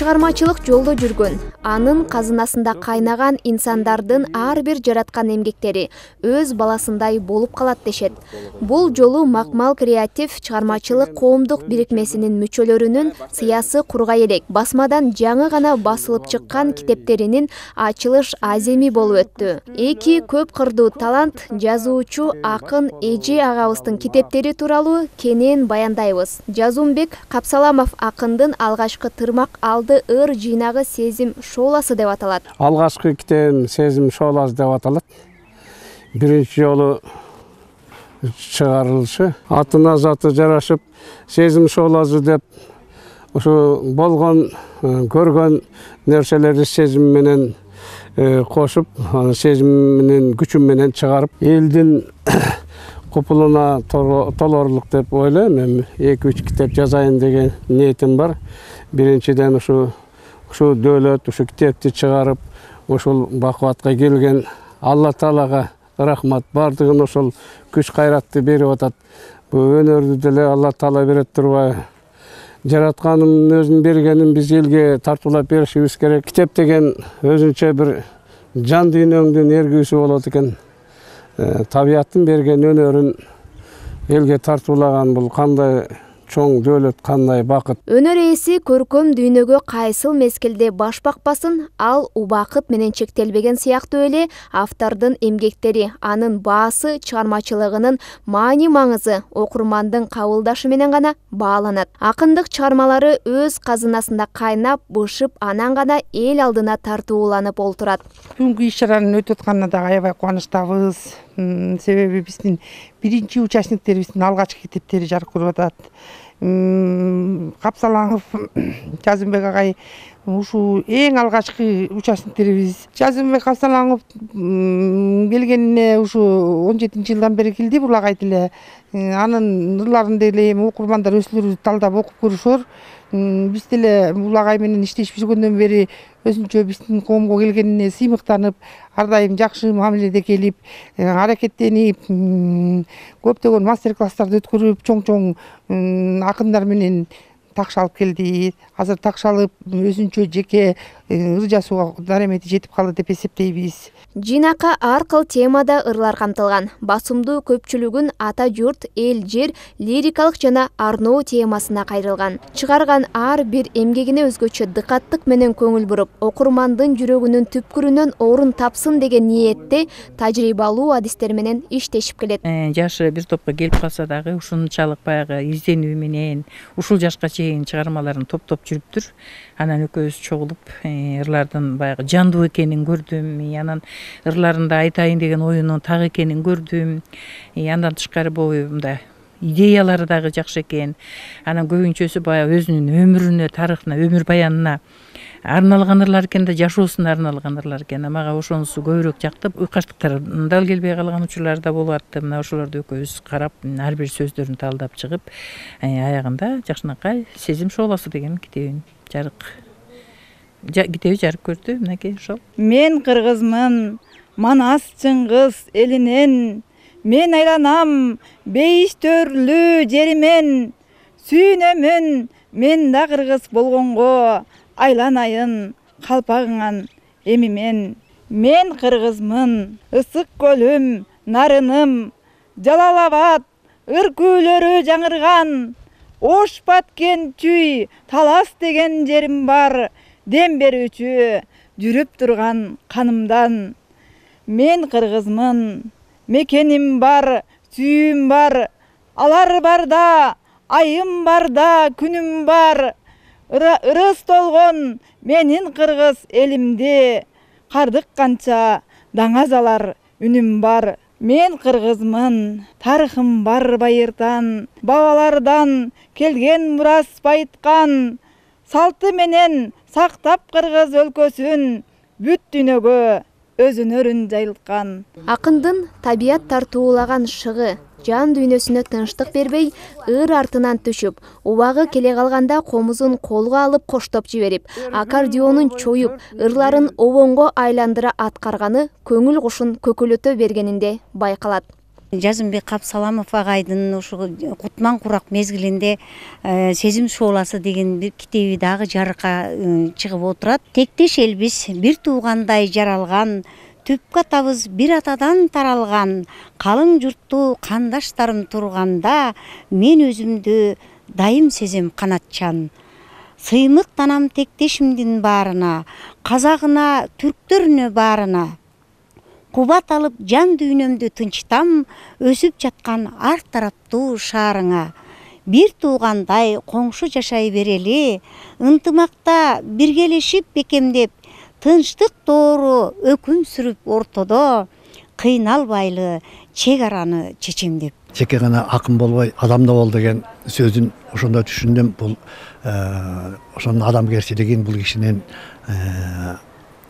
чыгармачылык жолдо жүргөн, анын казынасында кайнаган инсандардын ар бир жараткан эмгектери өз баласындай болуп калат дешет. Бул жолу Макмал креатив чыгармачылык коомдук бирикмесинин мүчөлөрүнүн сыясы кургай элек. Басмадан жаңы гана басылып чыккан китептеринин ачылыш аземи болуп өттү. Эки көп кырдуу талант, жазуучу Акын Эже агабыздын китептери тууралуу кенен баяндайбыз. Жазумбек Капсаламов Акындын алгачкы тырмак алды ыр жыйнагы сезим шооласы деп аталат. Алгачкы китебим сезим шооласы деп аталат. Биринчи жолу чыгарылышы. Атына заты жарашып, сезим шооласы деп ушу болгон, көргөн нерселерди сезим менен кошуп, сезим менен күчүм менен чыгарып, элдин купулуна толорлук деп ойлойм. Мен 2-3 китеп жазайын деген ниетим бар. Биринчиден ушу дөөлөт, ушу китепти чыгарып, ушул бакубатка келген Алла Таалага рахмат, бардыгын ошол күч кайратты берип атат. Бул өнөрдү деле Алла Таала берет турбайбы? Жаратканын өзүн бергенин биз элге тартуулап беришибиз керек. Китеп деген өзүнчө бир жан дүйнөңдүн эргүүсү болот экен. Табияттын берген өнөрүн элге тартуулаган бул кандай чоң дөөлөт, кандай бакыт. Өнөр ээси көркөм дүйнөгө кайсыл мезгилде баш бакпасын, ал убакыт менен чектелбеген сыяктуу эле автордун эмгектери, анын баасы, чыгармачылыгынын маани-маңызы окурмандын кабылдашы менен гана бааланат. Акындык чыгармалары өз казынасында кайнап, бышып, анан гана эл алдына тартууланып олтурат. Бүгүнкү иш-чаранын өтүп атканына да аябай кубанычтабыз. Себеби биздин биринчи участниктерибиздин алгачкы китептери жарык көрүп атат. Капсалаңов Жазымбек агай ушу эң алгачкы участниктерибиз. Жазымбек Капсалаңов келгенине ушу 17-жылдан бери келди бул агай деле. Анын ырларын деле окурмандар өзлөрү талдап окуп көрүшөр. Биз деле бул агай менен иштешип жүргөндөн бери өзүнчө биздин коомго келгенине сыймыктанып, ар дайым жакшы мамиледе келип, аракеттенип, көптөгөн мастер-класстарды өткөрүп, чоң акындар менен такшалып келди. Азыр такшалып өзүнчө жеке ыр жазууга даремети жетип калды деп эсептейбиз. Жинакка ар кыл темада ырлар камтылган. Басымдуу көпчүлүгүн ата журт, эл, жер, лирикалык жана арноо темасына кайрылган. Чыгарган ар бир эмгегине өзгөчө дыкаттык менен көңүл буруп, окурмандын жүрөгүнүн түпкүрүнөн орун тапсын деген ниетте тажрыйбалуу адистер менен иштешип келет. Жашы бир топко келип калса дагы ушунчалык баягы изденүү менен ушул жашка чейин чыгармаларын топтоп жүрүптүр. Анан экөөбүз чогулуп, ырлардын баягы жандуу экенин көрдүм. Анан ырларында айтайын деген оюнун так экенин көрдүм. Андан тышкары боюмда идеялары дагы жакшы экен. Анан көбүнчөсү баягы өзүнүн өмүрүнө, тарыхына, өмүр баянына арналган ырлар экен да, жашоосуна арналган ырлар экен. Мага ошонусу көбүрөөк жактып, уйкаштыктар дал келбей калган учурлар да болуп атты. Мына ошолорду экөөбүз карап, ар бир сөздөрүн талдап чыгып, аягында жакшынакай сезим шооласы деген китеби жарык көрдү. Мынакей ошол. Мен кыргызмын, Манас Чыңгыз элинен, мен айланам бейиш төрлүү жеримен, сүйүнөмүн мен да кыргыз болгонго, айланайын калпагыңан эмимен. Мен кыргызмын, ысык көлүм, нарыным, Жалал-Абад ыр-күүлөрү жаңырган, Ош Баткен чүй, Талас деген жерим бар, дем берүүчү жүрүп турган канымдан. Мен кыргызмын, мекеним бар, сүйүүм бар, алар барда, айым барда, күнүм бар. Ырыс толгон менин кыргыз элимди, кардык канча даңазалар үнүм бар. Мен кыргызмын, тарыхым бар байыртан, бабалардан келген мурас байыткан, салты менен сактап кыргыз өлкөсүн, бүт дүйнөгө өз өнөрүн жайылткан. Акындын табият тартуулаган шыгы жан дүйнөсүнө тынчтык бербей, ыр артынан түшүп, убагы келе калганда комузун колго алып коштоп жиберип, аккордеонун чоюп, ырларын обонго айландыра аткарганы көңүл кушун көкөлөтө бергенинде байкалат. Жазымбек Капсаламов агайдын ушу Кутман курак мезгилинде Сезим шооласы деген бир китеби дагы жарыкка чыгып отурат. Тектеш элбиз бир туугандай жаралган, түп катабыз бир атадан таралган, калың журтту кандаштарым турганда, мен өзүмдү дайым сезем канатчан. Сыймыктанам тектешимдин баарына, казагына, түрктөрүнө баарына. Кубат алып жан дүйнөмдү тынчтам, өсүп жаткан ар тараптуу шаарыңа. Бир туугандай коңшу жашай берели, ынтымакта биргелешип бекемдеп, тынчтык доору өкүм сүрүп ортодо, кыйналбайлы чек араны чечемдеп. Жеке гана акын болбой адам да бол деген сөзүн ошондо түшүндүм. Бул ошонун адамгерчилигин, бул кишинин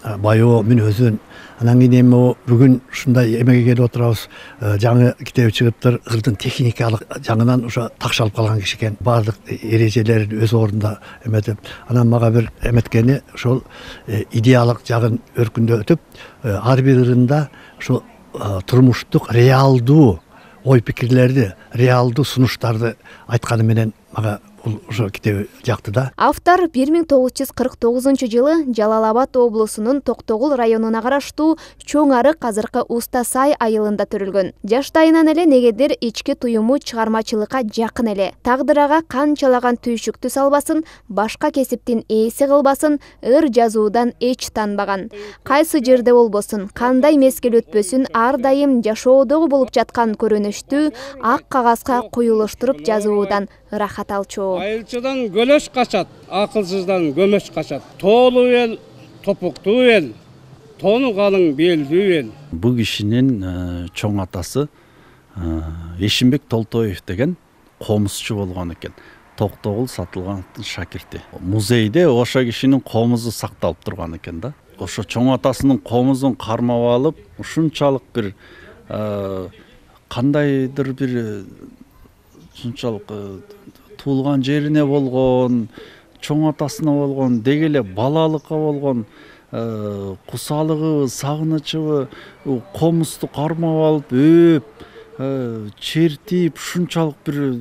байоо мүнөзүн. Анан кийин эми бүгүн ушундай эмеге келип отурабыз. Жаңы китеп чыгыптыр. Ырдын техникалык жаңынан ошо такшалып калган киши экен. Баардык эрежелерин өз ордунда эметип, анан мага бир эметкени ошол идеалык жагын өркүндөтүп, ар бир ырында ошо турмуштук реалдуу ой пикирлерди, реалдуу сунуштарды айтканы менен мага ошо китеби жакты да. Автор 1949-жылы Жалал Абад облусунун Токтогул районуна караштуу Чоң Арык азыркы Уста Сай айылында төрүлгөн. Жаштайынан эле негедир ички туюму чыгармачылыкка жакын эле. Тагдырага канчалаган түйшүктү салбасын, башка кесиптин ээси кылбасын, ыр жазуудан эч танбаган. Кайсы жерде болбосун, кандай мезгил өтпөсүн, ар дайым жашоодогу болуп жаткан көрүнүштү ак кагазга куюлуштуруп жазуудан ырахат алчу. Айылчыдан гөлөш качат, акылсыздан көмөш качат. Тоолуу эл, топуктуу эл, тону калың белдүү эл. Бул кишинин чоң атасы Эшимбек Толтоев деген комузчу болгон экен. Токтогул Сатылгановдун шакирти. Музейде ошо кишинин комузу сакталып турган экен да. Ошо чоң атасынын комузун кармап алып, ушунчалык бир кандайдыр бир ушунчалык туулган жерине болгон, чоң атасына болгон, деги эле балалыкка болгон кусалыгы, сагынычыбы, комузду кармап алып, өп, чертип, ушунчалык бир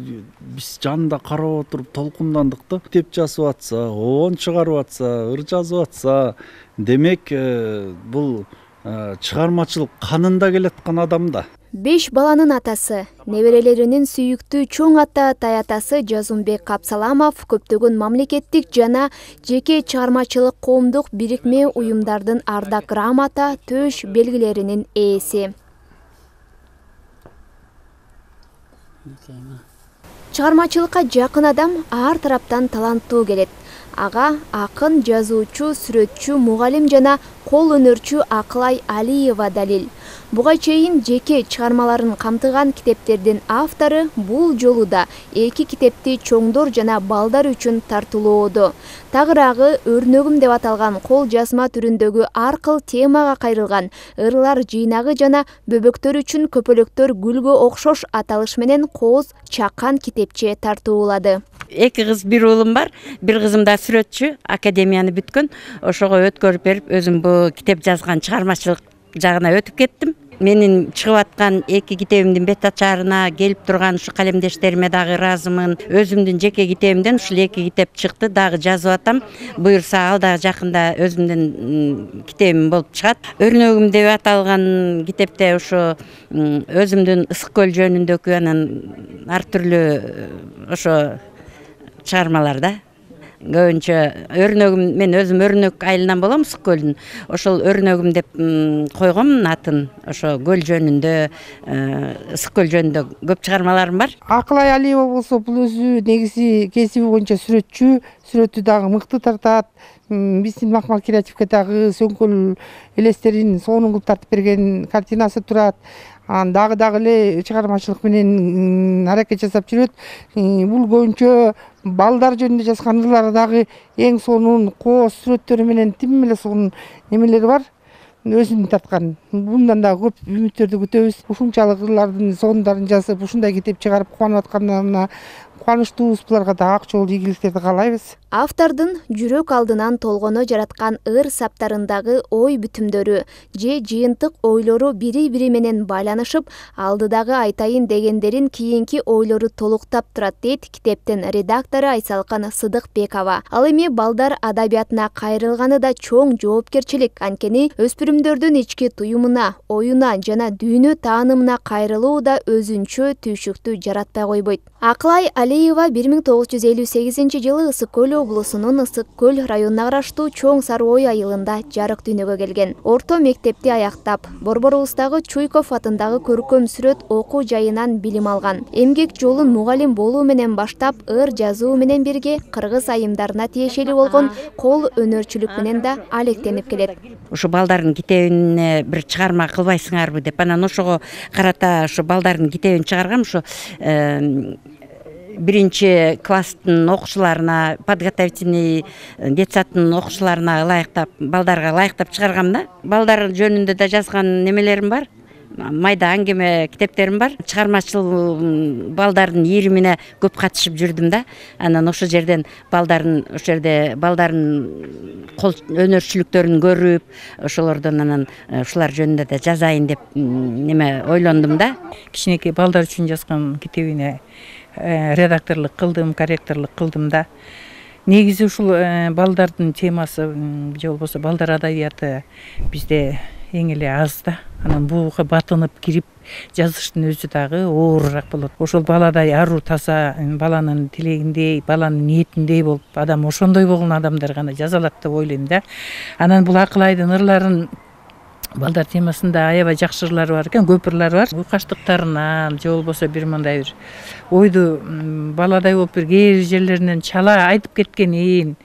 биз жанында карап отуруп толкундандык да. Китеп жазып атса, оон чыгарып атса, ыр жазып атса, демек бул чыгармачылык канында келаткан адам да. 5 баланын атасы, неберелеринин сүйүктүү чоң ата таятасы Жазымбек Капсаламов көптөгөн мамлекеттик жана жеке чыгармачылык коомдук бирикме уюмдардын ардак грамота, төш белгилеринин ээси. Чыгармачылыкка жакын адам ар тараптан таланттуу келет. Ага акын, жазуучу, сүрөтчү, мугалим жана кол өнөрчү Акылай Алиева далил. Буга чейин жеке чыгармаларын камтыган китептердин автору бул жолу да 2 китепти чоңдор жана балдар үчүн тартуулоодо. Тагыраагы өрнөгүм деп аталган кол жазма түрүндөгү ар кыл темага кайрылган ырлар жыйнагы жана бөбөктөр үчүн көпөлөктөр гүлгө окшош аталыш менен кооз чакан китепче тартуулады. 2 кыз, 1 уулум бар. Бир кызым да сүрөтчү, академияны бүткөн. Ошого өткөрүп берип, өзүм бу китеп жазган чыгармачылык жагына өтүп кеттим. Менин чыгып аткан 2 китебимдин бет ачарына келип турган ушу калемдештериме дагы ыраазымын. Өзүмдүн жеке китебимден ушул 2 китеп чыкты, дагы жазып атам. Буюрса ал дагы жакында өзүмдүн китебим болуп чыгат. Өрнөгүм деп аталган китепте ушу өзүмдүн Ысык көл жөнүндөгү анан ар түрлүү ошо чыгармалар да. Көбүнчө өрнөгүм, мен өзүм өрнөк айылынан болом, Ысык көлдүн. Ошол өрнөгүм деп койгом атын. Ошо көл жөнүндө, Ысык көл жөнүндө көп чыгармаларым бар. Акылай Алиева болсо бул өзү негизи кесиби боюнча сүрөтчү, сүрөтү дагы мыкты тартат. Биздин Макмал креативке дагы сөңкөл элестерин сонун кылып тартып берген картинасы турат. Дагы эле чыгармачылык менен аракет жасап жүрөт. Бул көбүнчө балдар жөнүндө жазган ырлары дагы эң сонун кооз сүрөттөрү менен тим эле сонун эмелери бар. Өзүн тарткан. Bundan да көп үмүттөрдү күтөбүз. Ушунчалык ырлардын сондарын жазып, ушундай китеп чыгарып кубанып аткандарына кубанычтуубуз, буларга да ак жол ийгиликтерди каалайбыз. Автордун жүрөк алдынан толгоно жараткан ыр саптарындагы ой бүтүмдөрү же жыйынтык ойлору бири-бири менен байланышып, алдыдагы айтайын дегендерин кийинки ойлору толуктап турат дейт китептин редактору Айсалкан Сыдыкбекова. Ал эми балдар адабиятына кайрылганы да чоң жоопкерчилик, анткени өспүрүмдөрдүн ички туюмуна, оюна жана дүйнө таанымына кайрылуу да өзүнчө түйшүктү жаратпай койбойт. Аклай Алиева 1958-жылы Ысык Көл облусунун Ысык Көл районуна караштуу Чоң Сарыой айылында жарык дүйнөгө келген. Орто мектепти аяктап, Борборубуздагы Чуйков атындагы көркөм сүрөт окуу жайынан билим алган. Эмгек жолун мугалим болуу менен баштап, ыр жазуу менен бирге кыргыз айымдарына тиешелүү болгон кол өнөрчүлүк менен да алектенип келет. Ошо балдардын китебине бир чыгарма кылбайсыңарбы деп, анан ошого карата ошо балдардын китебин чыгаргам. Ошо биринчи класстын окуучуларына, подготовительный детсадтын окуучуларына ылайыктап, балдарга ылайыктап чыгаргам да. Балдар жөнүндө да жазган немелерим бар. Майда аңгеме китептерим бар. Чыгармачыл балдардын ийримине көп катышып жүрдүм да. Анан ошол жерден балдардын кол өнөрчүлүктөрүн көрүп, ошолордон анан ушулар жөнүндө да жазайын деп неме ойлондум да. Кичинекей балдар үчүн жазган китебине редакторлук кылдым, корректорлук кылдым да. Негизи ушул балдардын темасы же болбосо балдар адабияты бизде эң эле аз да. Анан буга батынып кирип жазыштын өзү дагы оорураак болот. Ошол баладай аруу таза, баланын тилегиндей, баланын ниетиндей болуп, адам ошондой болгон адамдар гана жаза алат деп ойлойм да. Анан бул Акылайдын ырларын балдар темасында аябай жакшы ырлары бар экен, көп ырлары бар. Уйкаштыктарынан же болбосо бир мындай бир ойду баладай болуп бир кээ жерлеринен чала айтып кеткенин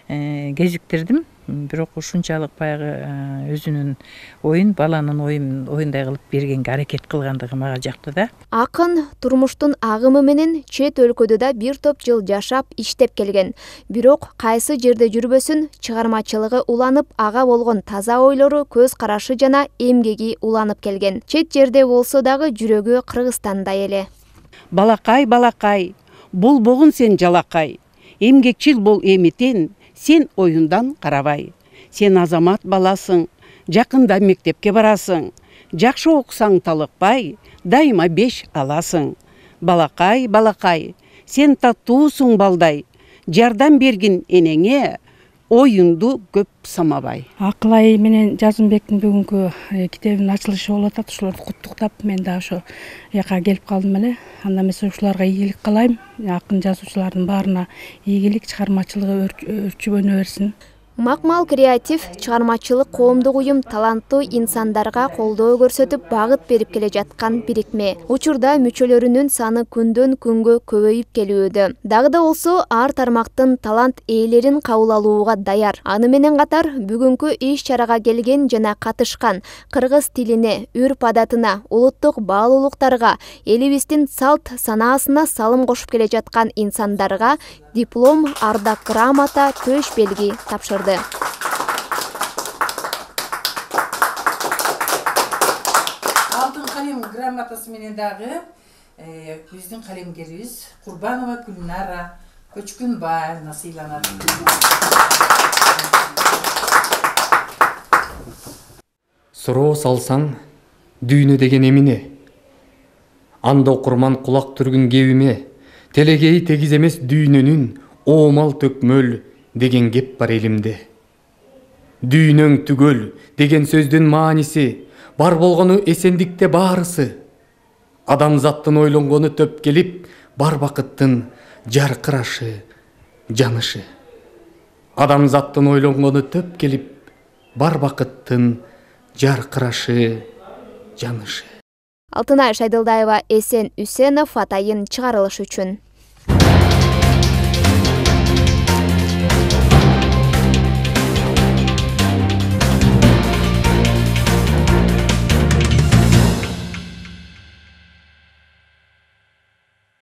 кезиктирдим. Бирок ушунчалык баягы өзүнүн оюн, баланын оюндай кылып бергенге аракет кылгандыгы мага жакты да. Акын турмуштун агымы менен чет өлкөдө да бир топ жыл жашап, иштеп келген. Бирок кайсы жерде жүрбөсүн, чыгармачылыгы уланып, ага болгон таза ойлору, көз карашы жана эмгеги уланып келген. Чет жерде болсо дагы жүрөгү Кыргызстанда эле. Балакай, балакай, болбогун сен жалакай. Эмгекчил бол эметен, сен оюндан карабай. Сен азамат баласың, жакында мектепке барасың. Жакшы окусаң талыкпай, дайыма 5 аласың. Балакай, балакай, сен таттуусуң балдай. Жардам бергин энеңе, оюнду көп самабай. Акылай менен Жазымбектин бүгүнкү китебинин ачылышы болуп атат. Ушуларды куттуктап, мен да ошо жака келип калдым эле. Анда мен ушуларга ийгилик кылайм. Акын жазуучулардын баарына ийгилик, чыгармачылыгы өрчүбөнө берсин. Макмал креатив чыгармачылык коомдук уюм таланттуу инсандарга колдоо көрсөтүп багыт берип келе жаткан бирикме. Учурда мүчөлөрүнүн саны күндөн күнгө көбөйүп келүүдө. Дагы да болсо ар тармактын талант ээлерин кабыл алууга даяр. Аны менен катар бүгүнкү иш чарага келген жана катышкан, кыргыз тилине, үрп адатына, улуттук баалуулуктарга, элибиздин салт санаасына салым кошуп келе жаткан инсандарга диплом, ардак грамота, төш белги тапшырды. Алтын калем грамотасы менен дагы биздин калемгерибиз Курбанова Гүлнара Көчкүнбаевна сыйланат. Суроо салсаң, дүйнө деген эмине? Анда окурман кулак түргүн кебиме, телегеи тегиз эмес дүйнөнүн оомал төкмөл деген кеп бар элимде. Дүйнөң түгөл деген сөздүн мааниси, бар болгону эсендикте баарысы. Адамзаттын ойлонгону төп келип, бар бакыттын жаркырашы, жанышы. Адамзаттын ойлонгону төп келип, бар бакыттын жаркырашы, жанышы. Алтынай Шайдылдаева, Эсен Үсенов атайын чыгарылыш үчүн.